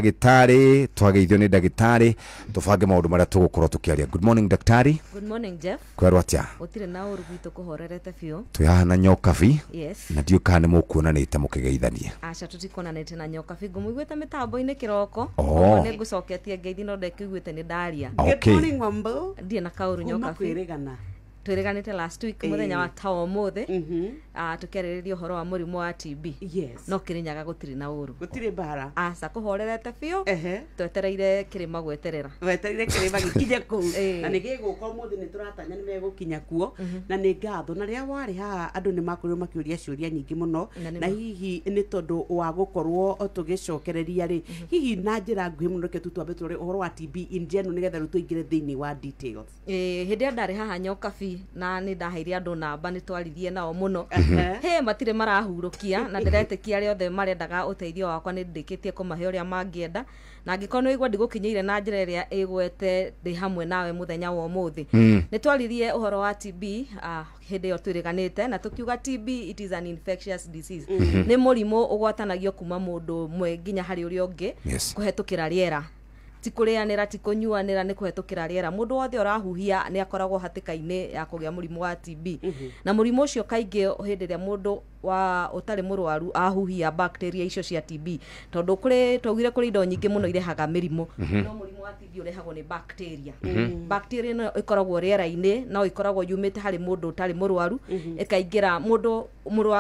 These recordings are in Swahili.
Daktari, twageithio ni daktari, tubange maundu maria tugukorwo tukiaria. Good morning daktari. Good morning Jeff. Kwerwo atia? Utire na urugito kuhorerete biu. Twihana nyokabi. Yes. Na ndio kana mukuonanite mukigeithania. Acha tutikonanite na nyokabi ngumuigwete mitambo-ini kiroko. Oh. Ne ngucoketie ngeithi no ndekiguite ni ndaria. Okay. Good morning Wambo. Ndie na kauru nyokabi. Kwirigana. Twiriganite last week muthenya wa tawo muthe. Tukiaririria uhoro wa murimu wa TB. Yes. No kirinyaga gutiri na uru. Gutire bara. Aca kuhorerete biu. Twetereire kirima gweterera. Wetereire kirima gikinye ku. Na nigiguko muthi ni turatanya ni megukinya kuo na ni ngatho na ria wari ha andu ni makurio makiuria ciuria nyingi muno na hihi ni tondu wa gukorwo tugicokereria ri hihi na njira nguhi muno ke tutwambe turi uhoro wa TB in general nigetha rutuingire thiini wa details. Hindi ndari haha nyokabi na ni ndaheire andu namba ni twaririe nao muno. He matire marahurukia na ndiretikia ri othe marendaga uteithio wakwa ni ndikitie kumahe uria mangienda na ngikono igwa ndigukinyeire na njira iria igwete ndi hamwe nawe muthenya wa umuthi. Ni twaririe uhoro wa TB hindi yo twiriganite na tukiuga TB it is an infectious disease. Ni murimu ugwatanagio kuma mundu mwe nginya hari uria ungi kuhetukira riera. Tikureanira tikunyuanira ni kuhetukira riera. Mundu wothe urahuhia ni akoragwo hatika-ini ya kugia murimu wa TB. Na murimu ucio kaingi hindi ria mundu wa utari murwaru ahuhia bacteria icio cia TB tondu kuri twagire kuri indo nyingi muno irehaga mirimu no murimu wa TB urehagwo ni bacteria. Bacteria no ikoragwo riera-ini no ikoragwo yumite hari mundu utari murwaru ikaingira mundu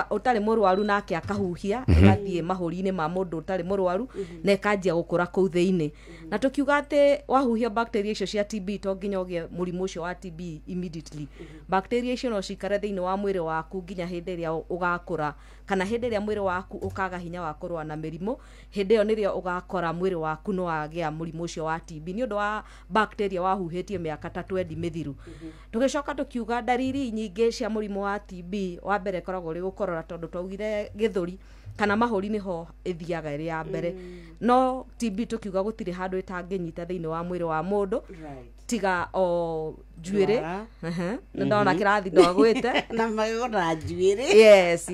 utari murwaru nake akahuhia igathie mahuri-ini ma mundu utari murwaru na ikanjia gukura kuu thiini na tukiuga ati wahuhia bacteria icio cia TB to nginya ugie murimu ucio wa TB immediately. Bacteria icio no cikare thiini wa mwiri waku nginya hindi ria ugakura kana hindi ria mwiri waku ukaga hinya wa kurwa na mirimu hindi yo nirio ugakora mwiri waku no agia murimu ucio wa TB ni undu wa bacteria wahuhitie miaka 3 mithiru. Tugicoka tukiuga dariri nyingi cia murimu wa TB wa mbere koragwo ri gukorora tondu twaugire githuri kana mahuri niho ithiaga iri ya mbere no TB tukiuga gutire handu itanginyita thiini wa mwiri wa mundu tiga o njuiri ndona kirathi ndogwite na magora njuiri yes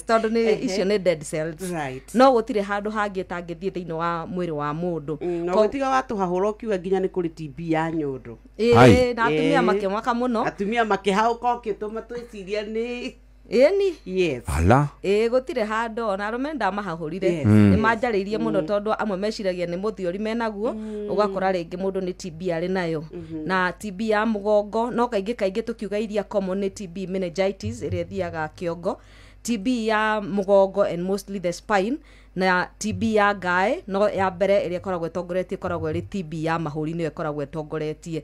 tondu ni icio ni dead cells no gutire handu hangi tangithie thiini wa mwiri wa mundu no gutiga watu hahura ukiuga nginya ni kuri TB ya nyondo na atumia makemwaka muno atumia makihauka ukituma twiciria ni yes ala gutire handu ona arume ndamahahurire ni manjariirie muno tondu amwe meciragia ni muthiori menaguo ugakora ringi mundu ni TB ari nayo na TB ya mugongo no kaingi tukiuga iria common ni TB meningitis iria thiaga kiongo, TB ya mugongo and mostly the spine na TB ya ngae no ya mbere iria koragwo tongoretie koragwo ri TB ya mahuri niyo koragwo tongoretie.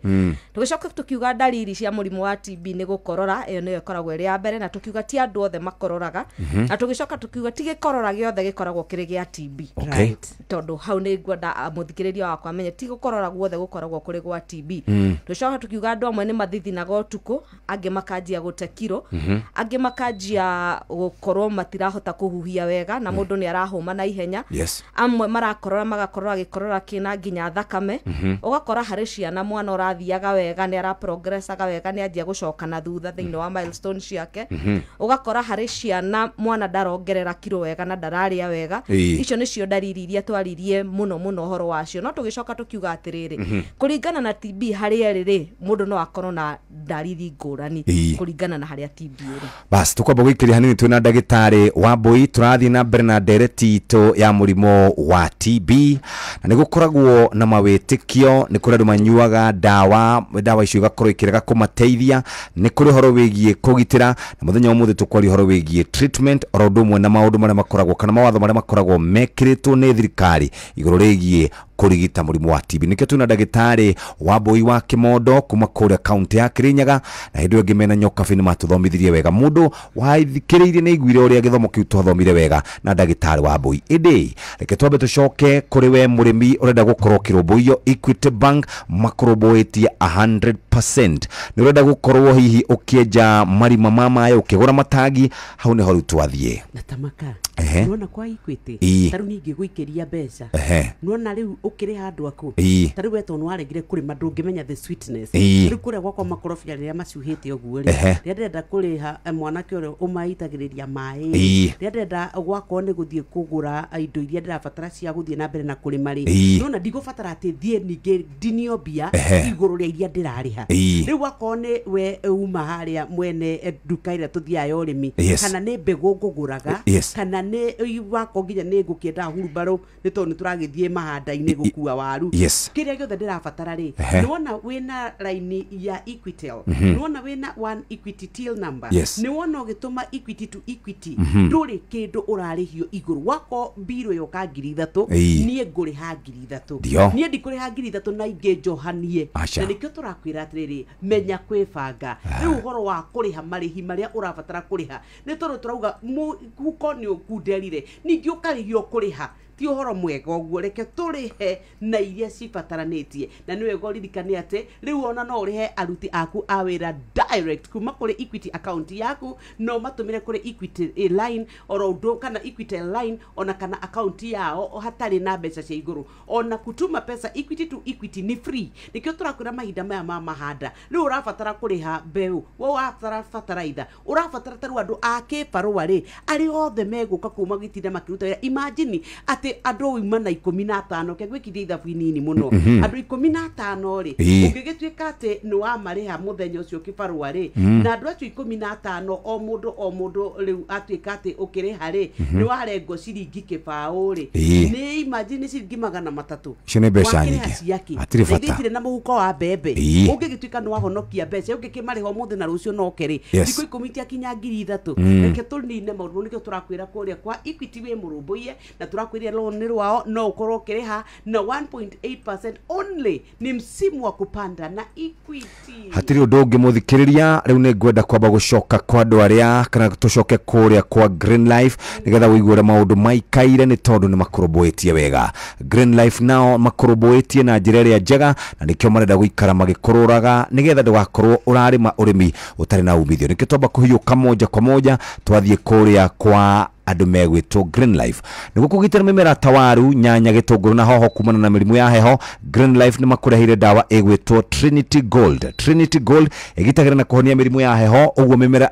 Tugicoka tukiuga dalili cia murimu wa TB ni gukorora iyo niyo koragwo ri ya mbere na tukiuga ti andu othe makororaga na tugicoka tukiuga ti gikorora giothe gikoragwo kiri gia TB tondu hau ni ngwenda muthikiriria wakwa amenye ti gukorora guothe gukoragwo kuri gwa TB. Tugicoka tukiuga andu amwe ni mathithinaga utuku angi makanjia gute kiro angi makanjia gukorwo matirahota kuhuhia wega na mundu ni arahuma na ihenya amwe marakorora magakorora gikorora kina nginya thakame ugakora hari ciana mwana urathiaga wega ni ara progressaga wega ni anjia gucoka na thutha thiini wa milestone ciake ugakora hari ciana mwana darongerera kiro wega na dararia wega icio nicio dalili iria twaririe muno horo wacio no tugicoka tukiuga atiriri kuringana na TB hari eriri mundu no akorwo na dalili ngurani kuringana na haria TB iri bas tukwamba gwikiria hanini twina ndagitari Wambui turathi na mbere na ndereti ya murimo wa TB na nigukoragwo na mawitikio ni kuri andu manyuaga dawa icio igakorwo ikirega kumateithia ni kuri horo wigie kugitira na muthenya wa muthi tukwari horo wigie treatment oro ndumwe na maundu maria makoragwo kana mawatho maria makoragwo mekiritwo ni thirikari iguru rigie kurigita murimu wa TB nikio tuna ndagitari Wambui wa Kimondo kuma kuri county ya Kirinyaga na hindu ingi mena nyokabi ni matuthomithirie wega mundu waithikiriirie ni igwire uria githomo kiu twathomire wega na ndagitari Wambui indi reke twambe tucoke kuri we murimi urenda gukorwo kirumbuio Equity Bank makorobwetie 100% ni urenda gukorwo hihi ukienja marima mamaye ukigura matagi hau ni horu twathie natamaka nona kwa Equity taru ningi guikiria mbeca nona riu ukire handu aku Ii. tari weto no aregire kuri mandungimenya the sweetness Ii. ri kure gwakwa makorofia riria maciuhite oguo ri Ehe. ria ndenda kuriha mwanake uri umaitagiriria mai Ii. ria ndenda gwakwa ni guthie kugura indo iria ndirabatara cia guthie na mbere na kurima ri Ii. nona ndigubatara ati thie ninge dinio bia Ehe. iguru ria iria ndirariha Ii. riu gwakwa ni we uma haria mwene nduka iria tuthiayo urimi Yes. kana ni mbegu nguguraga Yes. kana ni wako nginya ni ngukienda hurumbarũ ni tondu ni turagithie mahanda-ini gukua waru Yes. kiria giothe ndirabatara ri Ehe. ni wona wina line ya Equitel ni wona wina one Equity till number Yes. ni wona ugituma Equity to Equity nduri kindu urarihio iguru wako biro yo ka 3,000 Ii. nie nguriha 3,000 Ndio. nie ndikuriha 3,000 na inge njohanie Acha. na nikio turakwira atiriri menya kwibanga riu uhoro wa kuriha marihi maria urabatara kuriha ni tondu turauga muko ni ukunderire ningi ukarihio kuriha ti uhoro mwega uguo reke turihe na iria cibataranitie na niwe goririkane ati riu ona no urihe aruti aku a wira direct kuma kuri Equity account yaku no matumire kuri Equity line oro undo kana Equity line ona kana account yao hatari na mbeca cia iguru ona kutuma pesa Equity to Equity ni free nikio turakwira mahinda maya ma mahanda riu urabatara kuriha mbeu wo urabatara fertilizer urabatara taru andu ake parua ri ari othe meguka kuma gitinda makiruta wira imagine ati andu uma na 15 ke gwikithia ithabu inini muno andu 15 ri ungigituika ati ni wa mariha muthenya ucio kibarua ri na andu acio 15 o mundu riu atuika ati ukiriha ri ni warengo ciringi kibao ri ni imagine ciringi 300 Icio nĩ mbeca nyingĩ. Hatirĩ bata. ndithire na muhuko wa mbembe ungigituika ni wahonokia mbeca ungikimariha muthi na rucio no keri Yes. thiko 10 tia kinya 3,000 reke tunine maundu nikio turakwira kuria kwa Equity we murumbuye na turakwiria loan ni rwao no ukorwo kiriha na 1.8% only ni msimu wa kupanda na Equity. Hatiri undu ungi muthikiriria riu ni ngwenda kwamba gucoka kwa andu aria kana tucoke kuria kwa Green Life nigetha wiguire maundu maikaire ni tondu ni makorobwetie wega. Green Life nao makorobwetie na njira iria njega na nikio marenda guikara magikoruraga nigetha ndugakorwo urarima urimi utari na umithio nikio twamba kuhiuka moja kwa moja twathie kuria kwa andu megwitwo Green Life niguo kugitira mimera ta waru nyanya gitunguru na hoho kumana na mirimu ya heho. Green Life ni makurehire dawa egwitwo Trinity Gold. Trinity Gold igitagira na kuhonia mirimu ya heho uguo mimera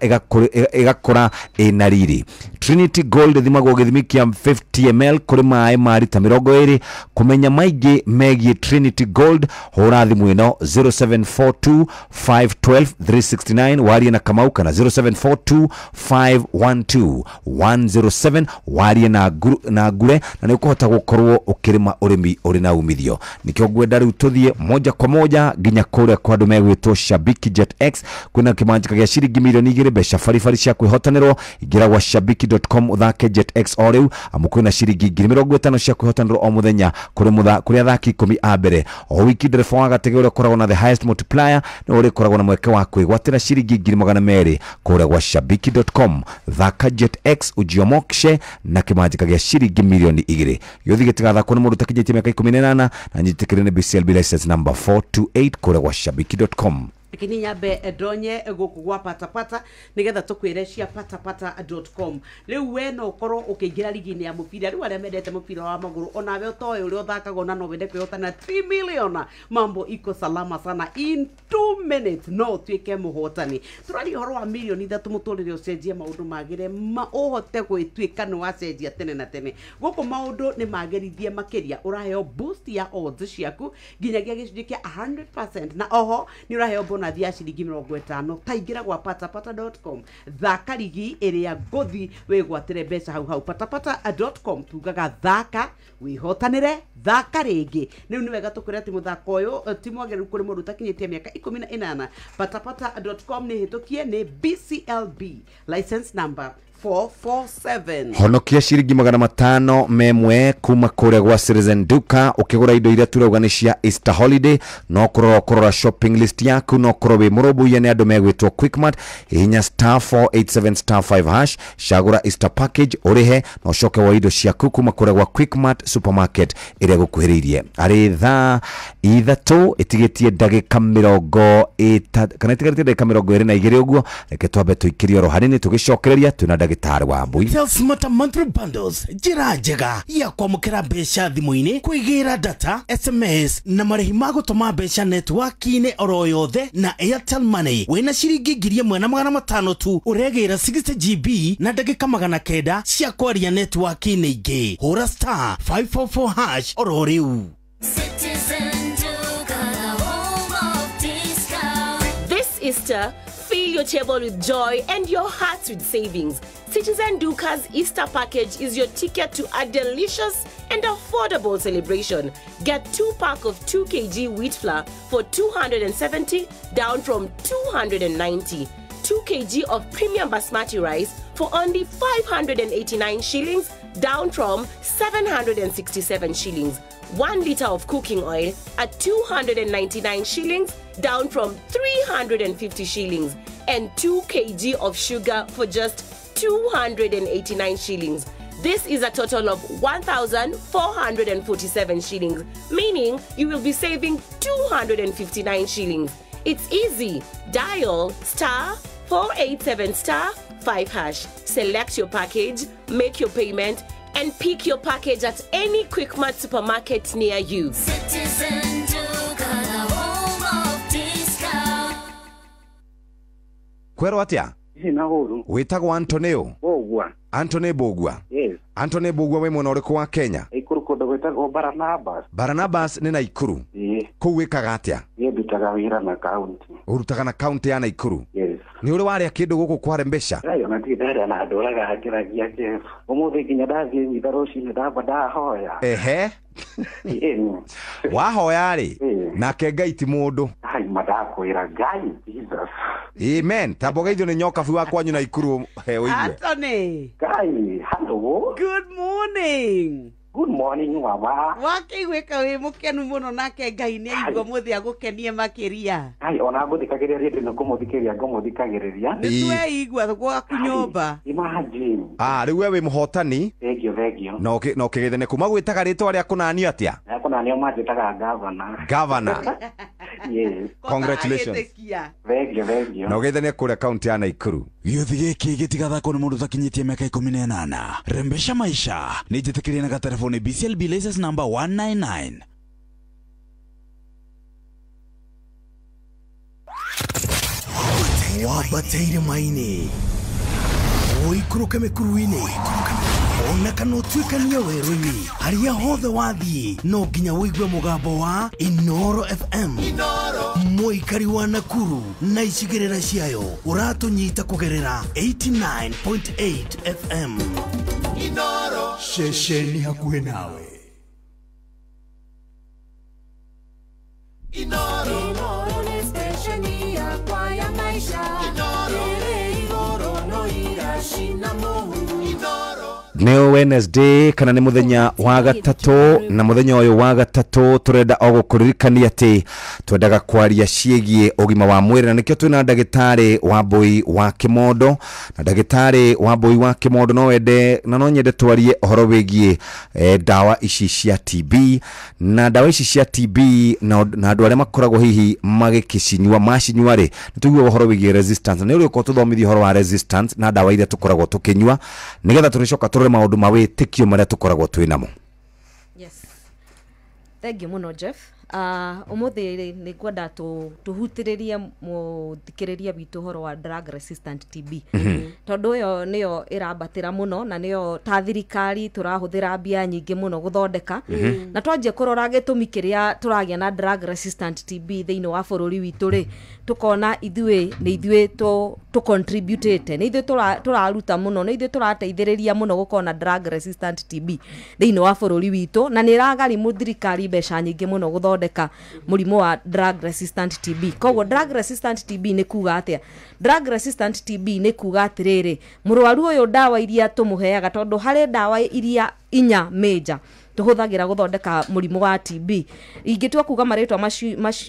igakora ina riri. Trinity Gold thimagwo githimi kia 50 ml kuri mai ma lita 20. Kumenya maingi megie Trinity Gold hura thimu ino 0742 512 369 warie na Kamau kana 0742 512 107 warie na ngure na ni ukuhota gukorwo ukirima urimi uri na umithio nikio ngwenda riu tuthie moja kwa moja nginya kuria kwa andu megwitwo Shabiki Jet X kwina kimanjika gia ciringi milioni 2 mbeca baribari cia kwihotanirwo ingira gwa shabiki.com uthake Jet X o riu amu kwina ciringi 50 cia kwihotanirwo o muthenya kuri athaki 10 a mbere o wiki ndereba wa gatege uria koragwo na the highest multiplier ni uri koragwo na mweke wa kwigwatira ciringi 200 kuria gwa shabiki.com thaka Jet X ujiomokshe na kimanjika gia ciringi milioni 2 yothi gitigatha kuni mundu takinyitie miaka 18 na nyitikire ni BCLB license number 428 kuria gwa shabiki.com. Lakini nyambe ndonye guku gwa patapata nigetha tukwire cia patapata.com riu we no ukorwo ukiingira ligi-ini ya mupira riu aria mendete mupira wa maguru onawe utoe uri uthakaga na no wende kwihotana 3 million mambo iko salama sana in 2 minutes no tuike muhotani turari horo wa milioni 3 muturire ucenjie maundu magire uhote gwituika ni wacenjia tene na tene guku maundu ni magerithie makiria uraheo boost ya odds ciaku nginyagia gicunjĩ kia 100% na oho ni uraheo na thia ciringi 50 taingira gwa patapata.com thaka ligi iria gothi wigwatire mbeca hau patapata.com tugaga thaka wihotanire thaka ringi riu ni wega tukwira ti muthako uyu ti mwageru kuri mundu takinyitie miaka 18 patapata.com ni hitukie ni BCLB license number 447 honokia ciringi 500 memwe kuma kuria gwa Citizen Duka ukigura indo iria turauga ni cia Easter holiday no kurora shopping list yaku no kurobe murobu ya ni andu megwitwo Quickmart hinya *487*5# shagura Easter package urihe no coke wa indo ciaku kuma kuria gwa Quickmart supermarket iria gukuhiririe ari tha ithatu itigitie ndagika 20 kana itigitie ndagika 22 uguo reke twambe tuikirie ro hanini tugicokereria tuna ndagĩtarĩ wa Mbui. Smart monthly bundles njĩra njega ya kwamũkĩra mbeca thimũ-inĩ, kwĩgĩra data, SMS na marĩhi ma gũtũma mbeca network-inĩ oro yothe na Airtel Money. Wĩna ciringi 1,500 tu ũregĩra 60 GB na ndagĩka 900 cia kwaria network-inĩ ingĩ. Hũra star 544 hash oro rĩu. This Easter, fill your table with joy and your hearts with savings. Citizen Duca's Easter package is your ticket to a delicious and affordable celebration. Get 2-pack of 2 kg wheat flour for 270, down from 290. 2 kg of premium basmati rice for only 589 shillings, down from 767 shillings. 1 liter of cooking oil at 299 shillings, down from 350 shillings. And 2 kg of sugar for just 289 shillings. This is a total of 1,447 shillings, meaning you will be saving 259 shillings. It's easy. Dial *487*5 hash. Select your package, make your payment, and pick your package at any Quickmart supermarket near you. Citizen Duka, the home of discount. Kwerwo atia? Na huru. Wĩtagwo Antonio. Bogwa. Anthony Bogwa. Yes. Anthony Bogwa we mwena ũrĩkũ wa Kenya? Ikuru kũndũ gwĩtagwo Barnabas. Barnabas nĩ Naikuru. Kũu wĩkaga atĩa? Ndutaga wĩra na kaunti. Ũrutaga na kaunti ya Naikuru? Yes. Nĩ ũrĩ warĩa kĩndũ gũkũ kware mbeca? Ona ndirarĩa na ndũraga hakĩragia Jeff. Ũmũthĩ nginya ndathiĩ witha rũcinĩ ndamba ndahoya. Ehe. Wahoya rĩ? Nake Ngai ti mũndũ. Ai madakwĩra Ngai Jesus. Amen. Tabogeithio nĩ nyokabu wa kwanyu Naikuru he ũigue. Anthony. Ngai, hello. Good morning. Good morning mama. Wakĩigwĩka wĩ mũkenu mũno nake Ngai nĩ aigua mũthĩ agũkenie makĩria. Ai ona ngũthikagĩrĩria ndĩ kũmũthikĩria ngũmũthikagĩrĩria. Nĩ tweigua gwaku nyũmba. Imagine. Rĩu we wĩ mũhotani. Thengio. No kĩgethene kuma gwĩtaga rĩtwa rĩa kũnani atĩa? Kũnani manjĩtaga governor. Governor. Yes. Congratulations. Thengio. No gethene kũrĩa kaunti ya Naikuru. Gĩothi gĩkĩ gĩtigathakwo nĩ mũndũ ũtakinyĩtie mĩaka 18. Rembesha maisha nĩ njĩtĩkĩrie na gatelefoni BCLB license number 199. Wabateire maini oikũrũke mĩkuru-inĩ ona kana ũtuĩkanie werũ-inĩ harĩa hothe wathiĩ no nginya wĩigue mũgambo wa Inoro FM. Mũikari wa Nakuru na icigĩrĩra ciayo ũratũnyita kũgerera 89.8 FM. Inoro ceceni hakuhĩ nawe. Inoro ni stesheni yakwa ya maisha. Inoro no irashina muhu. Nĩ Wednesday kana nĩ mũthenya wa gatatũ, na mũthenya ũyũ wa gatatũ turenda o gũkũririkania atĩ twendaga kwaria ciĩgiĩ ũgima wa mwĩrĩ, na nĩkĩo twĩna ndagĩtarĩ Wambui wa Kĩmondo. Na ndagĩtarĩ Wambui wa Kĩmondo no wende na no nyende twarie ũhoro wĩgiĩ ndawa ici cia TB, na ndawa ici cia TB na andũ arĩa makoragwo hihi magĩkĩcinyua macinyua rĩ, nĩtũigue ũhoro wĩgiĩ resistance. Nĩ ũrĩko tũthomithia ũhoro wa resistance na ndawa iria tũkoragwo tũkĩnyua nĩgetha tũrĩcoka tũrore maũndũ ma wĩtĩkio marĩa tũkoragwo twĩ namo. Yes. Thank you muno Jeff. Umuthi nĩ ngwenda tuhutĩrĩrie mũthikĩrĩria witũ ũhoro wa drug resistant TB. Tondũ ĩyo nĩyo ĩrambatĩra mũno na nĩyo ta thirikari tũrahũthĩra mbia nyingĩ mũno gũthondeka. Na twanjie kũrora gĩtũmi kĩrĩa tũragĩa na drug resistant TB thĩinĩ wa bũrũri witũ rĩ, tukona ithuĩ tu contribute nĩ ithuĩ tũraruta mũno, nĩ ithuĩ tũrateithĩrĩria mũno gũkorwo na drug resistant TB thĩinĩ wa bũrũri witũ, na nĩ ĩragarimu thirikari mbeca nyingĩ mũno gũthondeka mũrimũ wa drug resistant TB. Koguo drug resistant TB nĩ kuga atĩa? Drug resistant TB nĩ kuga atĩrĩrĩ, mũrwaru ũyũ ndawa iria tũmũheaga, tondũ harĩ ndawa iria inya major. tuhuthagira guthondeka murimu wa TB ingitua kuga maritwa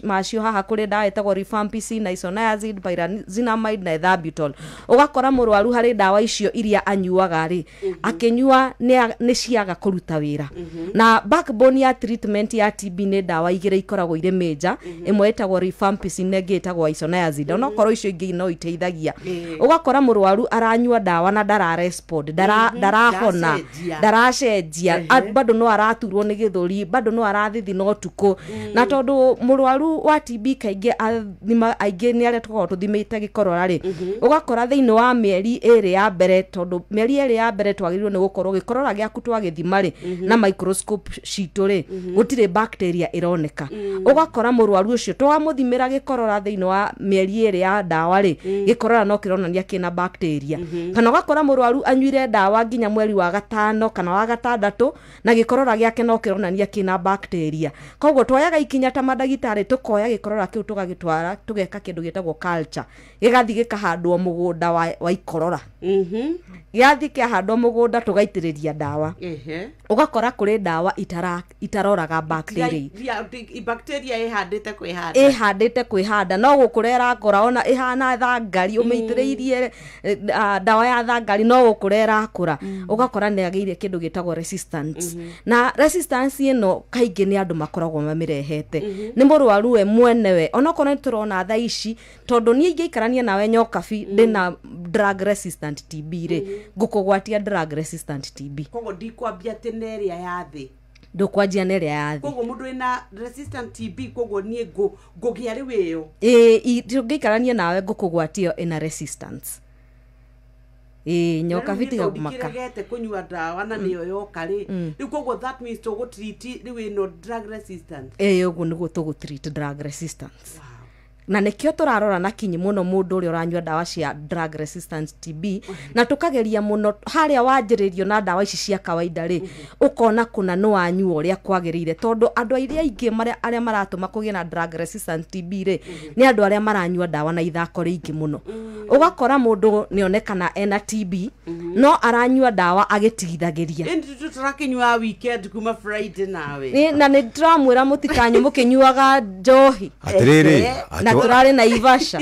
macio haha kuri ndawa etagwo rifampicin, isoniazid, pyrazinamide na ethambutol. Ugakora murwaru hari ndawa icio iria anyuaga ri akinyua ni ciaga kuruta wira. Na backbone ya treatment ya TB ni ndawa igire ikoragwo ire major, imwe etagwo rifampicin na ingi etagwo isoniazid. Ona korwo icio ingi no iteithagia. Ugakora murwaru aranyua ndawa na ndara respond, ndarahona, ndaracenjia, bado no araturwo ni githuri, bado no arathithi no tuko. Na tondu murwaru wa TB kaingi aingi ni aria tukorwo tuthimite gikorora ri ugakora thiini wa mieri iri ya mbere, tondu mieri iri ya mbere twagirirwo ni gukorwo gikorora giaku twagithima ri na microscope citu ri gutire bacteria ironeka. Ugakora murwaru ucio twamuthimira gikorora thiini wa mieri iri ya ndawa ri gikorora no kironania kina bacteria. Kana ugakora murwaru anyuire ndawa nginya mweri wa gatano kana wa gatandatu na gikorora giake no kironania kina bacteria. Koguo twayaga ikinya ta madagitari tukoya gikorora kiu tugagitwara tugeka kindu gitagwo culture, gigathi gikahandwo mugunda wa ikorora. Giathi kihandwo mugunda tugaitiriria ndawa. Ugakora kuri ndawa itaroraga bacteria. Bacteria ihandite kwihanda no gukurera ngora ona ihana thangari umeitiriirie ndawa ya thangari no gukurera kura. Ugakora ni agiire kindu gitagwo resistance. Na resistance ino kaingi ni andu makoragwo mamirehete. Ni murwaru we mwenewe ona kone turona tha ici tondu ni ingeikarania nawe nyokabi ndina drug resistant TB ri ngukugwatia drug resistant TB. Koguo ndikwambia teneria ya thi ndukwanjia neria ya thi. Koguo mundu ina resistant TB koguo nie ngugia ri wiyo ngeikarania nawe ngukugwatia ina resistance. Nyokabi tiga kumaka kirigete kunyua ndawa na niyo yoka ri riu koguo that means to go treat ri wino drug resistant. Uguo niguo tugu treat drug resistance. Na nekio turarora na kinyi muno mundu uri uranyua ndawa cia drug resistant TB na tukageria muno haria wanjiririo na ndawa ici cia kawaida ri ukona kuna no anyua uria kwagirire tondu andu iria ingi aria maratuma kugia na drug resistant TB ri ni andu aria maranyua ndawa na ithako ringi muno. Ugakora mundu nionekana ena TB no aranyua ndawa agitigithagiria ndi turakinyua weekend kuma Friday nawe na ni ndramwira mutikanyu mukinyuaga njohi atiriri na turare na Ivasha.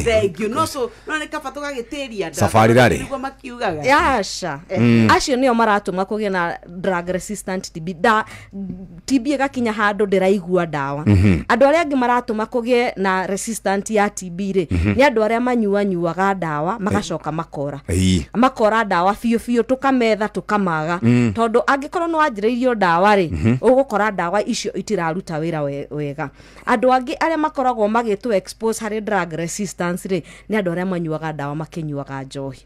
Thank you. No so no ne kaba tugagiteria ndawa safari rari niguo makiugaga yasha acio nio maratuma kugia na drug resistant TB gakinya handu ndiraigua ndawa. Andu aria angi maratuma kugia na resistant ya TB ri ni andu aria manyuaga ndawa magacoka makora ndawa fiu tukametha tukamaga tondu angikorwo no anjiriirio ndawa ri ugukora ndawa icio itiraruta wira wega. Andu angi aria makoragwo to expose hari drug resistance ri ni andu aria manyuaga ndawa makinyuaga njohi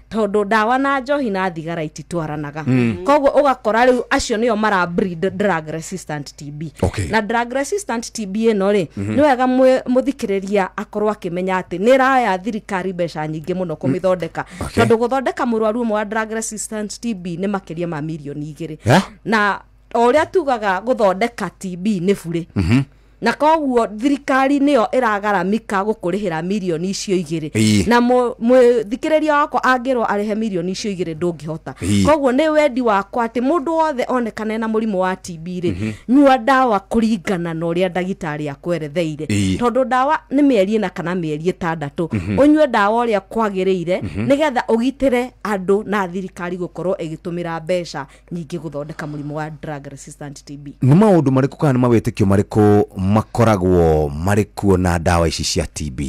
tondu ndawa na njohi na thigara ititwaranaga. Koguo ugakora riu acio nio mara breed drug resistant TB. Na drug resistant TB ino ri ni wega muthikiriria akorwo akimenya ati ni raya thirikari besha nyingi muno kumithondeka tondu guthondeka murwaru wa drug resistant TB ni makiria ma milioni 2 na oria tugaga guthondeka TB ni bure. Na koguo thirikari niyo iragaramika gukurihira milioni icio 2 na muthikiriria wako angirwo arihe milioni icio 2 ndungihota. Koguo ni wendi wakwa ati mundu wothe onekane na murimu wa TB ri nyua ndawa kuringana na uria ndagitari akweretheire tondu ndawa ni mieri na kana mieri 6 unywe ndawa uria kwagiriire nigetha ugitire andu na thirikari gukorwo igitumira mbeca nyingi guthondeka murimu wa drug resistant TB. Ni maundu mariku kana mawetekio mariku makoragwo marikuo na ndawa ici cia TB?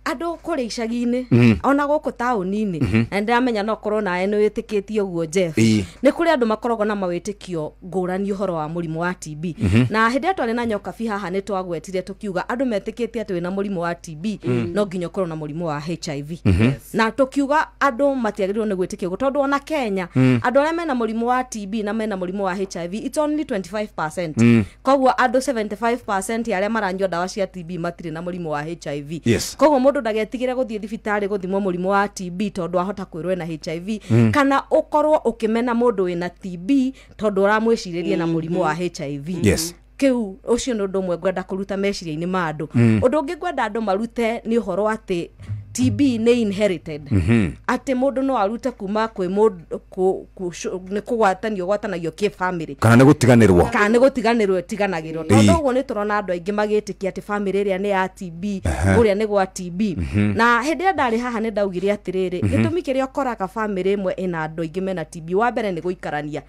Andu kuri icagi-ini ona guku tauni-ini na ndiramenya no korwo nae ni witikitie uguo Jeff ni kuri andu makoragwo na mawitikio ngurani uhoro wa murimu wa TB na hindi atwari na nyokabi haha ni twagwetire tukiuga andu metikitie ati wina murimu wa TB no nginya korwo na murimu wa HIV na tukiuga andu matiagirwo ni gwitikio tondu ona Kenya andu aria mena murimu wa TB na mena murimu wa HIV it's only 25%. Koguo andu 75% aria maranyua ndawa cia TB matire na murimu wa HIV. Koguo mundu ndagetigire guthie thibitari guthimwo murimu wa TB tondu ahota kwirwo na HIV kana ukorwo ukimena mundu wina TB tondu uramwiciririe na murimu wa HIV. Kiu ucio no ndumwe ngwenda kuruta meciria-ini ma andu. Undu ungi ngwenda andu marute ni uhoro ati TB nĩ inherited atĩ mũndũ no arute kuma kwĩ mũndũ nĩ kũgwatanio gwatanagio kĩ family kana nĩ gũtiganĩrwo ĩtiganagĩrwo tondũ ũguo nĩ tũrona andũ aingĩ magĩtĩkia atĩ family ĩrĩa nĩ ya TB ũrĩa nĩ gwa TB na hĩndĩ ĩrĩa ndarĩ haha nĩ ndaugire atĩrĩrĩ gĩtũmi kĩrĩa ũkoraga family ĩmwe ĩna andũ aingĩ mena TB wa mbere nĩ gũikarania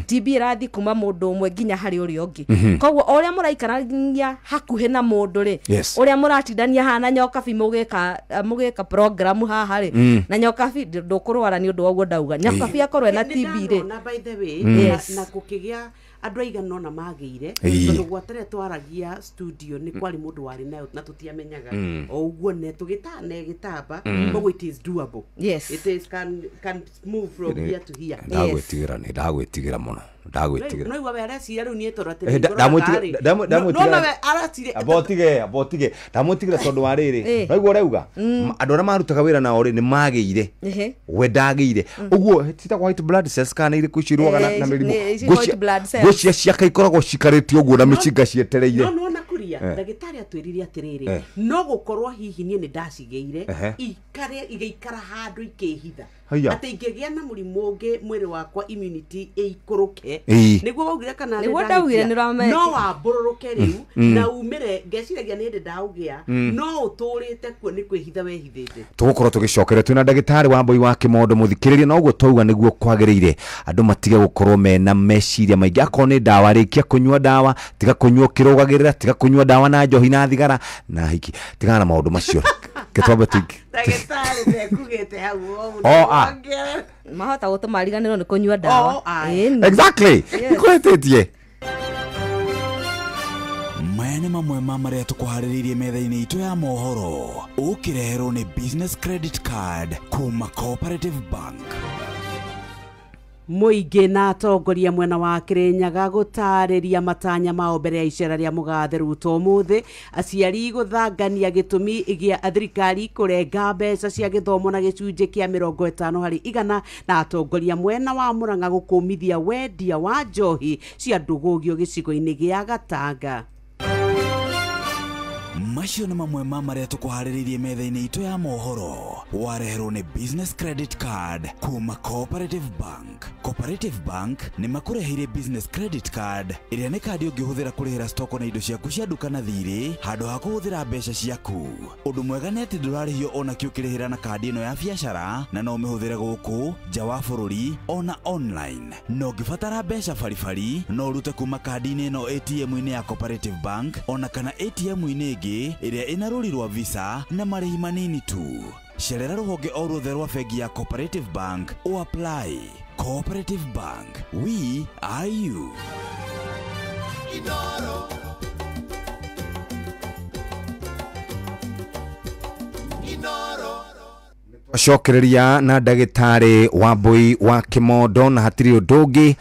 TB ĩrathiĩ kuma mũndũ ũmwe nginya harĩ ũrĩa ũngĩ koguo ũrĩa mũraikarania hakuhĩ na mũndũ rĩ ũrĩa mũratindania haha na nyokabi mũgĩka program haha rĩ na nyokabi ndũkũrwara nĩ ũndũ wa ũguo ndauga nyokabi akorwo na TB rĩ na by the way na gũkĩgĩa andũ aigana na magĩire tondũ gwatere twaragia studio nĩ kwari mũndũ warĩ nayo na tũtiamenyaga o ũguo ne tũgĩtane gĩtamba koguo it is doable it is can move from here to here ndagwĩtigĩra mũno ndagwĩtigĩra no iwa wera cia rĩu niĩ tondũ abotige ndamũtigĩra tondũ wa rĩrĩ no iguo ũrauga andũ arĩa marutaga wĩra nao rĩ nĩ magĩire we ndagĩire ũguo citagwo white blood cells kana irĩ kũcirwaga na mĩrimũ gũcia ciaka ikoragwo cikarĩtio ũguo na mĩcinga cietereire no kuria ndagĩtarĩ atwĩrire atĩrĩrĩ no gũkorwo hihi niĩ nĩ ndacigĩire igĩikara handũ ikĩhitha atĩ ingĩgĩa na mũrimũ ũngĩ mwĩrĩ wakwa immunity ĩikũrũke nĩguo waugire kana no wambũrũrũke rĩu na umĩre ngeciragia nĩ hĩndĩ ndaũgĩa no ũtũrĩte kuo nĩ kwĩhitha wehithĩte tũgũkorwo tũgĩcokeria twĩna ndagĩtarĩ Wambui wa Kĩmondo mũthikĩrĩria na ũguo twauga nĩguo kwagĩrĩire andũ matige gũkorwo mena meciria maingĩ akorwo nĩ ndawa rĩkia kũnyua ndawa tiga kũnyua ũkĩrũgagĩrĩra tiga kũnyua ndawa na njohi na thigara na hiki tigana na maũndũ macio kĩtwambe tũingĩ ndagĩtarĩ ndekugĩte hau mahota gũtũma ariganĩrwo nĩ kũnyua ndawa exactly nĩkũhĩtĩtie maya nĩ mamwe ma marĩa tũkũharĩrĩirie metha-inĩ itũ ya mohoro ũkĩreherwo nĩ business credit card kuma Cooperative Bank. Mũingĩ na atongoria mwena wa Kirinyaga gũtarĩria matanya mao mbere ya icera rĩa mũgathe Ruto ũmũthĩ aciari gũthangania gĩtũmi gĩa thirikari kũrenga mbeca cia gĩthomo na gĩcunjĩ kĩa 50% na atongoria mwena wa Murang'a gũkũmithia wendia wa njohi cia ndũgũgio gĩcigo-inĩ gĩa Gatanga. Macio nĩ mamwe ma marĩa tũkũharĩrĩirie metha-inĩ itũ ya mohoro wareherwo nĩ business credit card kuma Cooperative Bank. Cooperative Bank nĩ makũreheire business credit card ĩrĩa nĩ kandi ũngĩhũthĩra kũrĩhĩra stoko na indo ciaku cia nduka na thirĩ handũ ha kũhũthĩra mbeca ciaku. Ũndũ mwega nĩ atĩ ndũrarĩhio ona kĩ ũkĩrĩhĩra na kandi ĩno ya biacara na no ũmĩhũthĩre gũkũ nja wa bũrũri ona online. No ũngĩbatara mbeca baribari no ũrute kuma kandi-inĩ ĩno ATM-inĩ ya Cooperative Bank ona kana ATM-inĩ ĩngĩ ĩrĩa ĩna rũri rwa visa na marĩhi manini tu. Cerera rũhonge o ruothe rwa bengi ya Cooperative Bank o apply. Cooperative Bank, we are you. Inoro. Cokereria na ndagĩtarĩ Wambui wa Kĩmondo na hatirĩ ũndũ ũngĩ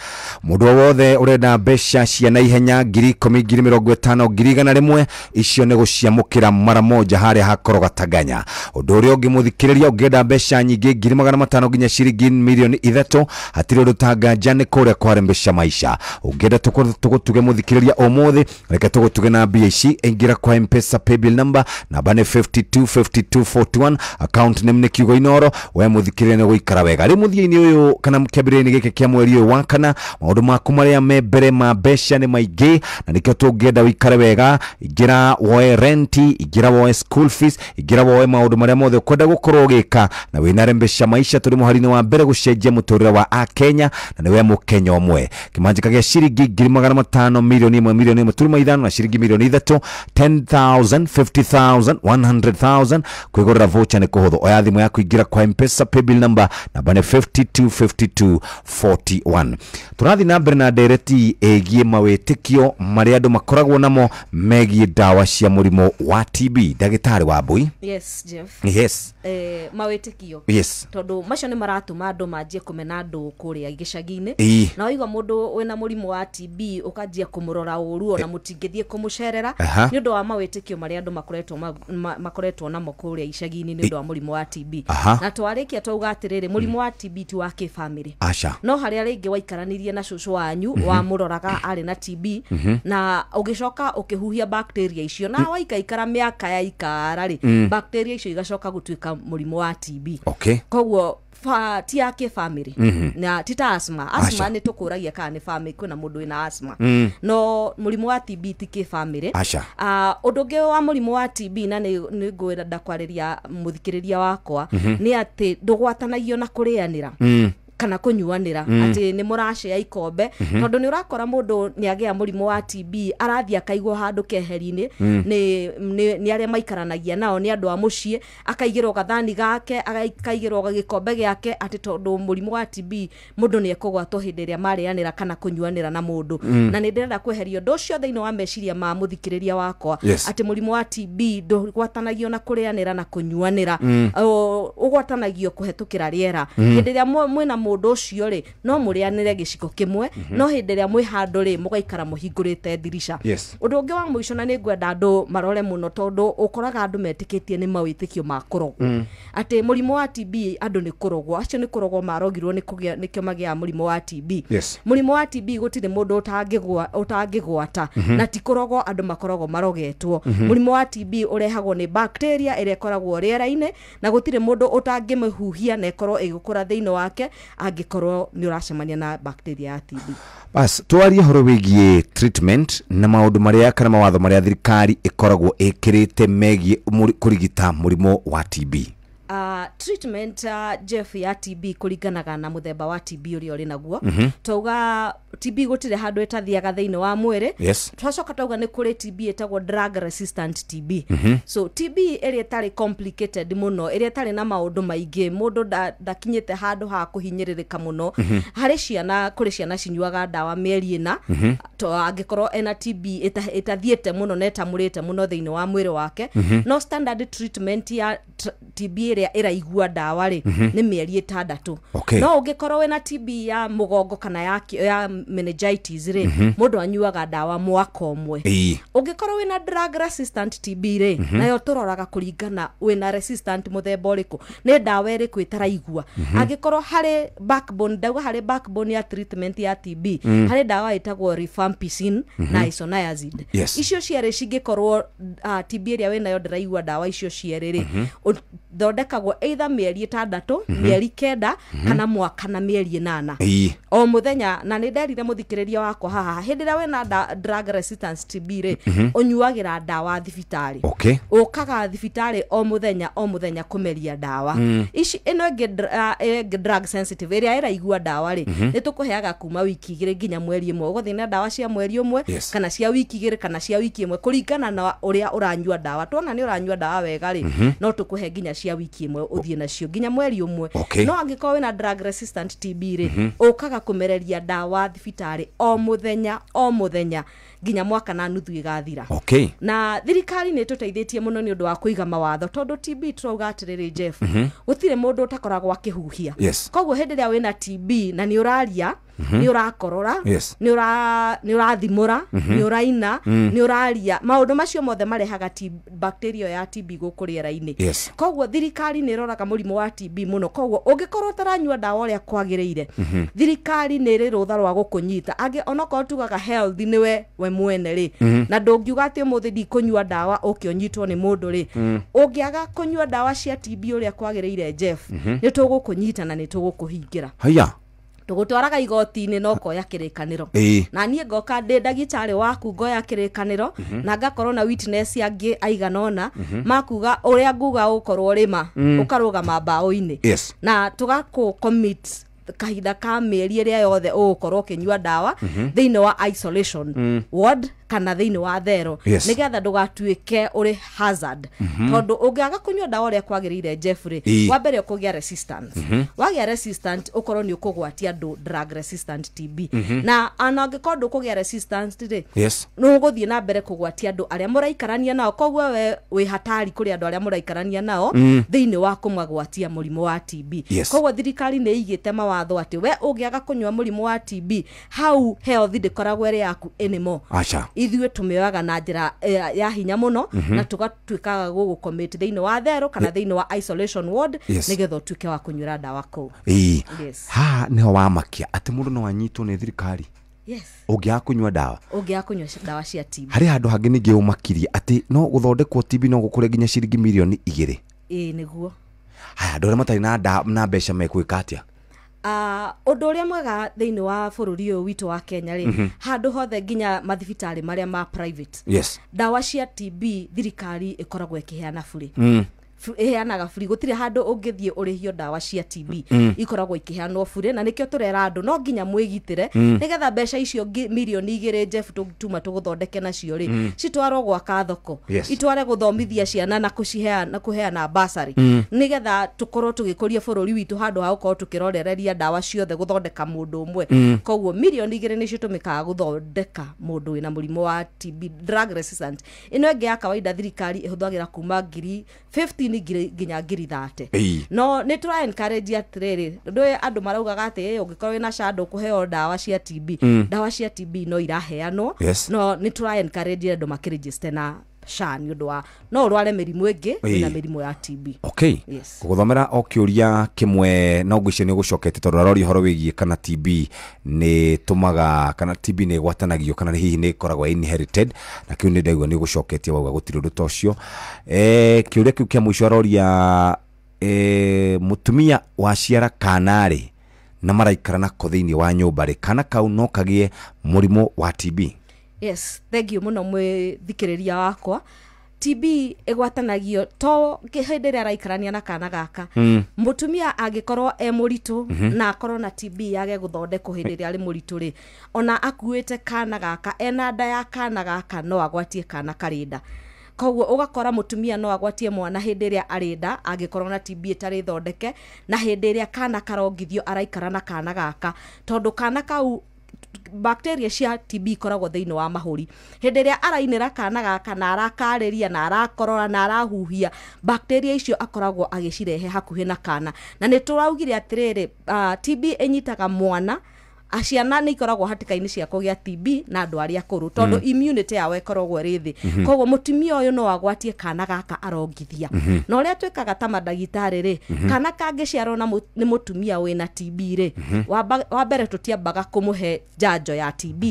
mũndũ wothe ũrenda mbeca cia naihenya 10,000 50,000 100 icio nĩ gũciamũkĩra mara moja harĩa hakorwo Gataganya. Ũndũ ũrĩa ũngĩ mũthikĩrĩria ũngĩenda mbeca nyingĩ 500,000 nginya ciringi 3,000,000 hatirĩ ũndũ tanganja nĩ kũrĩa kwa Rembesha Maisha. Ũngĩenda tũgũtuge mũthikĩrĩria ũmũthĩ reke tũgũtuge na BAC ingĩra kwa M-Pesa paybill number namba nĩ 525241 account name nĩ kiugo Inoro we muthikirire nĩ gũikara wega rĩ muthia-inĩ ũyũ kana kĩambĩrĩria-inĩ gĩkĩ kĩa mweri ũyũ wa kana maũndũ maku marĩa me mbere ma mbeca nĩ maingĩ na nĩkĩo tũngĩenda wĩikare wega ingĩra woe rent ingĩra woe school fees ingĩra woe maũndũ marĩa mothe ũkwenda gũkorwo ũgĩka na wĩna Rembesha Maisha tũrĩ mũhari-inĩ wa mbere gũcenjia mũtũrĩre wa Akenya na nĩwe mũkenya ũmwe kĩmanjĩka gĩa ciringi 500,000 milioni 1,500,000 na ciringi milioni 3 10,000 50,000 100,000 kwĩgũrĩra voucher nĩ kũhũthũ oya thimũ yaku ingira kwa M-Pesa paybill number namba nĩ 525241. Tũrathiĩ na mbere na ndereti ĩgiĩ mawĩtĩkio marĩa andũ makoragwo namo megiĩ ndawa cia mũrimũ wa TB. Ndagĩtarĩ Wambui. Yes, Jeff. Yes. Mawĩtĩkio. Yes. Tondũ macio nĩ maratũma andũ manjie kũmena andũ kũrĩa gĩcagi-inĩ. Na waigua mũndũ wĩna mũrimũ wa TB ũkanjia kũmũrora ũru ona mũtingĩthiĩ kũmũcerera nĩ ũndũ wa mawĩtĩkio marĩa andũ makoretwo namo kũrĩa icagi-inĩ nĩ ũndũ wa mũrimũ wa TB. na twarikia twauga atiriri murimu wa TB ti wa kifamily acha no haria ringi waikaranirie na cucu wanyu wa muroraga ari na TB na ugicoka ukihuhia bacteria icio na waikaikara miaka ya ikara ri bacteria icio igacoka gutuika murimu wa TB okay koguo ti ya kifamily na tita asthma ni tukuragia kana ni family kuna mundu ina asthma no murimu wa TB ti kifamily udungi wa murimu wa TB na ni ngwira ndakwariria muthikiriria wakwa ni ati ndugwatanagio na kurianira kana kunyuanira ati ni murashe ya ikombe tondu ni urakora mundu ni agia murimu wa TB arathia kaigwo handu keheri-ini ni aria maikaranagia nao ni andu a mucii akaigirwo gathani gake akaigirwo gikombe giake ati tondu murimu wa TB mundu ni ekugwatwo hindi iria marianira kana kunyuanira na mundu na ni ndirenda kweheria undu ucio thiini wa meciria ma muthikiriria wakwa ati murimu wa TB ndugwatanagio na kurianira na kunyuanira ugwatanagio kuhetukira riera hindi iria mwina mundu ucio ri no murianire giciko kimwe no hindi iria mwi handu ri mugaikara muhingurite dirisha undu ungi wa muico na ni ngwenda andu marore muno tondu ukoraga andu metikitie ni mawitikio ma kurogwo ati murimu wa TB andu ni kurogwo acio ni kurogwo marogirwo ni kio magia murimu wa TB murimu wa TB gutire mundu utangigwata na ti kurogwo andu makoragwo marogetwo murimu wa TB urehagwo ni bacteria iria ikoragwo riera-ini na gutire mundu utangimuhuhia na ikorwo igukura thiini wake angikorwo ni uracemania na bacteria ya TB bas twarie horo wigie treatment na maundu maria kana mawatho maria thirikari ikoragwo ikirite megie kurigita murimu wa TB treatment Jeff ya TB kuringanaga na muthemba wa TB uri uri naguo twauga TB gutire handu etathiaga thiini wa mwiri twacoka twauga ni kuri TB etagwo drug resistant TB so TB iri tari complicated muno iri tari na maundu maingi mundu ndakinyite handu ha kuhinyiririka muno hari ciana kuri ciana cinyuaga dawa mieri ina to angikorwo ena TB etathiete muno na etamurite muno thiini wa mwiri wake no standard treatment ya TB iria iraigua dawa ri ni mieri 6 no ungikorwo wena TB ya mugongo kana ya meningitis ri mundu anyuaga dawa mwaka umwe ungikorwo wena drug resistant TB ri nayo turoraga kuringana wena resistant muthemba uriku ni dawa iriku itaraigua angikorwo hari backbone dawa hari backbone ya treatment ya TB hari dawa itagwo rifampicin na isoniazid icio ciere cingikorwo TB iria wena yo ndiraigua dawa icio ciere ri thondekagwo either mieri 6 mieri 9 kana mwaka na mieri 8 o muthenya na ni nderire muthikiriria wako haha hindi ria wena drug resistance TB ri unyuagira dawa thibitari ukaga thibitari o muthenya kumeria dawa ici ino ngi drug sensitive iria iraigua dawa ri ni tukuheaga kuma wiki 2 nginya mweri 1 ugathina dawa cia mweri 1 kana cia wiki 2 kana cia wiki 1 kuringana na uria uranyua dawa tuona ni uranyua dawa wega ri no tukuhe nginya cia wiki 1 uthie nacio nginya mweri 1 no angikorwo wena drug resistant TB ri ukaga kumereria dawa thibitari o muthenya nginya mwaka na nuthu igathira na thirikari ni tuteithĩtie muno ni undu wa kuiga mawatho tondu TB turauga atiriri Jeff gutire mundu utakoragwo akihuhia koguo hindi ria wena TB na ni uraria ni urakorora ni urathimura ni uraina ni uraria maundu macio mothe marehaga bacteria ya TB guku riera-ini koguo thirikari ni roraga murimu wa TB muno koguo ungikorwo taranyua dawa uria kwagiriire thirikari ni ri rutha rwa gukunyita angi onoko tugaga health niwe we mwene ri na ndungiuga ati umuthi ndikunyua dawa ukionyitwo ni mundu ri ungiaga kunyua dawa cia TB uria kwagiriire Jeff ni tugukunyita na ni tugukuhingira tugutwaraga igoti-ini no koya kirikaniro na nie ngoka ndi ndagitari waku ngoya kirikaniro na ngakorwo na witness yangi aiganona makuga uria nguga ukorwo rima ukarugama mbao-ini na tugaku commit kahinda ka mieri iria yothe ukorwo kinyua dawa thiini wa isolation ward kana thiini wa thero nigetha ndugatuike uri hazard tondu ungiaga kunyua dawa uria kwagiriire Jeffrey wa mbere ukugia resistance wagia resistant ukorwo ni ukugwatia andu drug resistant TB na anangikorwo ndukugia resistance ri no uguthie na mbere kugwatia andu aria muraikarania nao koguo we wi hatari kuri andu aria muraikarania nao thiini wa kumagwatia murimu wa TB koguo thirikari ni igite mawatho ati we ungiaga kunyua murimu wa TB how health ndikoragwo ri yaku anymore ithuĩ tũmĩoyaga na njĩra ya hinya mũno na tũgatuĩkaga gũgũcommit thĩinĩ wa therũ kana thĩinĩ wa isolation ward nĩgetha ũtuĩke wa kũnyuĩra ndawa kũu. Ha nĩho wamakia atĩ mũndũ no anyitwo nĩ thirikari ũngĩaga kũnyua ndawa cia TB. Harĩ handũ hangĩ ningĩ ũmakirie atĩ no gũthondekwo TB no gũkũre nginya ciringi mirioni 2. Nĩguo. Haya andũ arĩa matarĩ na mbeca mekwĩka atĩa? Ũndũ ũrĩa mwega thĩinĩ wa bũrũri ũyũ witũ wa Kenya rĩ, handũ hothe nginya mathibitarĩ marĩa ma private, ndawa cia TB thirikari ĩkoragwo ĩkĩheana bure. Iheanaga buri, gũtirĩ handũ ũngĩthiĩ ũrĩhio ndawa cia TB ikoragwo ikĩheanwo bure, na nĩkĩo tũrera andũ no nginya mwĩgitĩre nĩgetha mbeca icio mirioni 2 Jeff tuma tũgũthondeke nacio rĩ citwarwo gwaka thoko, itware gũthomithia ciana na kũheana basari nĩgetha tũkorwo tũgĩkũria bũrũri witũ handũ ha gũkorwo tũkĩrorereria ndawa ciothe gũthondeka mũndũ ũmwe. Koguo mirioni 2 nĩcio tũmĩkaga gũthondeka mũndũ wĩna mũrimũ wa TB drug resistant. Ĩno ĩngĩ ya kawaida thirikari ĩhũthagĩra kuma 15 nginya 30. No nĩ tũra encourage atirĩrĩ andũ maraugaga atĩ ũngĩkorwo wĩna SHA ndũkũheo ndawa cia TB. Ndawa cia TB no iraheanwo, no nĩ tũra encourage andũ makĩregister na SHA nĩ ũndũ wa no ũrware mĩrimũ ĩngĩ na mĩrimũ ya TB. Gũthomera o kĩũria kĩmwe no ngwĩciria nĩ gũcokete tondũ arori ũhoro wĩgiĩ kana TB nĩ tũmaga kana TB nĩ gwatanagio kana hihi nĩ ĩkoragwo inherited, na kĩu nĩ ndaigua nĩ gũcoketie wauga gũtirĩ ũndũ ta ũcio. Kĩũria kĩu kĩa mũico aroria mũtumia waciara kanarĩ na maraikara nako thĩinĩ wa nyũmba rĩ kana kau no kagĩe mũrimũ wa TB? Thank you mũno mwĩthikĩrĩria wakwa. TB ĩgwatanagio to hĩndĩ ĩrĩa araikarania na kana gaka. Mũtumia angĩkorwo mũritũ na akorwo na TB yage gũthondekwo hĩndĩ ĩrĩa arĩ mũritũ rĩ, ona akuĩte kana gaka ena nda ya kana gaka no agwatie kana karĩ nda. Koguo ũgakora mũtumia no agwatie mwana hĩndĩ ĩrĩa arĩ nda angĩkorwo na TB ĩtarĩ thondeke, na hĩndĩ ĩrĩa kana karongithio araikara na kana gaka, tondũ kana kau bacteria cia TB ikoragwo thĩinĩ wa mahũri. Hĩndĩ ĩrĩa arainĩra kana gaka na arakarĩria na arakorora na arahuhia, bacteria icio akoragwo agĩcirehe hakuhĩ na kana. Na nĩ tũraugire atĩrĩrĩ TB ĩnyitaga mwana, ciana nĩ ikoragwo hatĩka-inĩ cia kũgĩa TB na andũ arĩa akũrũ tondũ immunity yao ĩkoragwo ĩrĩ thĩ. Koguo mũtumia ũyũ no agwatie kana gaka arongithia. Na ũrĩa twĩkaga ta mandagĩtarĩ rĩ, kana kangĩciarwo nĩ mũtumia wĩna TB rĩ, wa mbere tũtiambaga kũmũhe njanjo ya TB,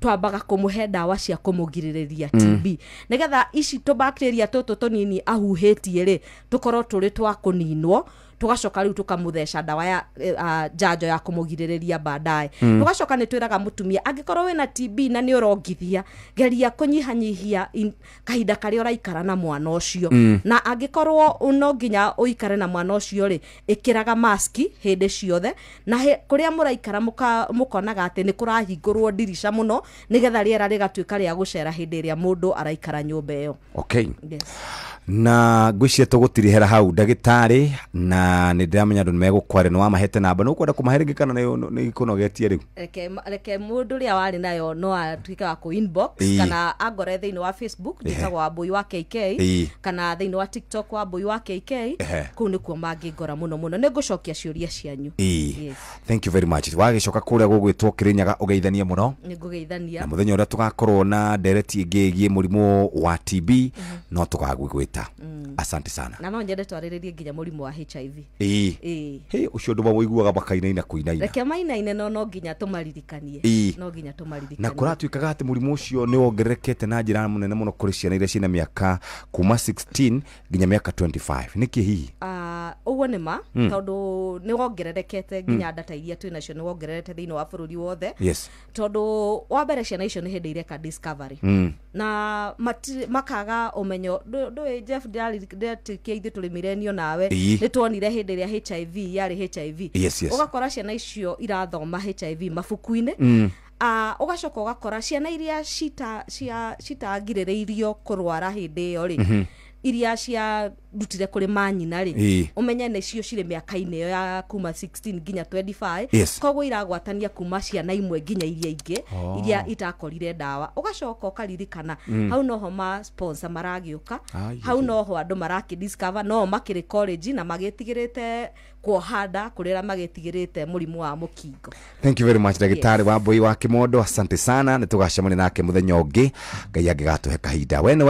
twambaga kũmũhe ndawa cia kũmũgirĩrĩria TB nĩgetha ici tũbacteria tũtũ tũnini ahuhĩtie rĩ tũkorwo tũrĩ twa kũninwo, tugacoka rĩu tukamutheca ndawa ya njanjo ya kũmũgirĩrĩria baadaye. Tugacoka nĩ twĩraga mũtumia angĩkorwo wĩna TB na nĩ ũrongithia, geria kũnyihanyihia kahinda karĩa ũraikara na mwana ũcio. Na angĩkorwo no nginya ũikare na mwana ũcio rĩ, ĩkĩraga mask hĩndĩ ciothe, na kũrĩa mũraikara mũkonaga atĩ nĩ kũrahingũrwo ndirisha mũno nĩgetha rĩera rĩgatuĩka rĩa gũcera hĩndĩ ĩrĩa mũndũ araikara nyũmba ĩyo. Na ngwĩciria tũgũtirihera hau ndagĩtarĩ, na nĩ ndĩramenya andũ nĩ megũkware nĩ wamahete namba, no kwenda kũmahe rĩngĩ kana nĩ ikũnogetie rĩu? Reke mũndũ ũrĩa warĩ nayo no atuĩke wa kũ inbox kana angore thĩinĩ wa Facebook njĩtagwo Wambui wa KK, kana thĩinĩ wa TikTok Wambui wa KK, kũu nĩkuo mangĩngora mũno mũno. Nĩ ngũcokia ciũria cianyu. Thank you very much. Wagĩcoka kũrĩa gũgwĩtwo Kĩrĩnyaga ũgeithanie mũno. Nĩ ngũgeithania. Na mũthenya ũrĩa tũgakorwo na ndereti ĩngĩ ĩgiĩ mũrimũ wa TB no tũgagwĩgwĩta. Asante sana. Na no nyende twarĩrĩrie nginya mũrimũ wa HIV. Ũcio ndũma mũiguaga makainaina kũinaina. Reke mainaine no nginya tũmaririkanie. No nginya tũmaririkanie. Na kũratuĩkaga atĩ mũrimũ ũcio nĩ wongererekete na njĩra nene mũno kũrĩ ciana iria ciĩna mĩaka kuma 16 nginya mĩaka 25. Nĩkĩ hihi? Ũguo nĩ ma, tondũ nĩ wongererekete nginya data iria twĩ nacio nĩ wongererete thĩinĩ wa bũrũri wothe. Tondũ wa mbere ciana icio nĩ hĩndĩ ireka discovery. Na makaga ũmenyo ndũĩ Jeff ndĩratikia ithuĩ tũrĩ milenio nawe nĩ tuonire hĩndĩ ĩrĩa HIV yarĩ HIV. Ũgakora ciana icio irathoma HIV mabuku-inĩ. Ũgacoka ũgakora ciana iria citangirĩrĩirio kũrwara hĩndĩ ĩyo rĩ iria cia rutire kuri manyina ri umenye nicio cire miaka-ini ya kuma 16 nginya 25 koguo iragwatania kuma ciana imwe nginya iria ingi iria itakorire dawa ugacoka ukaririkana hau noho ma sponsor maragiuka hau noho andu marakidiscover no makiri college na magitigirite kuohanda kurira magitigirite murimu wa mukingo. Thank you very much Dagitari Wambui wa Kimondo, asante sana, nitugacemania nake muthenya ungi, Ngai angigatuhe kahinda. We ni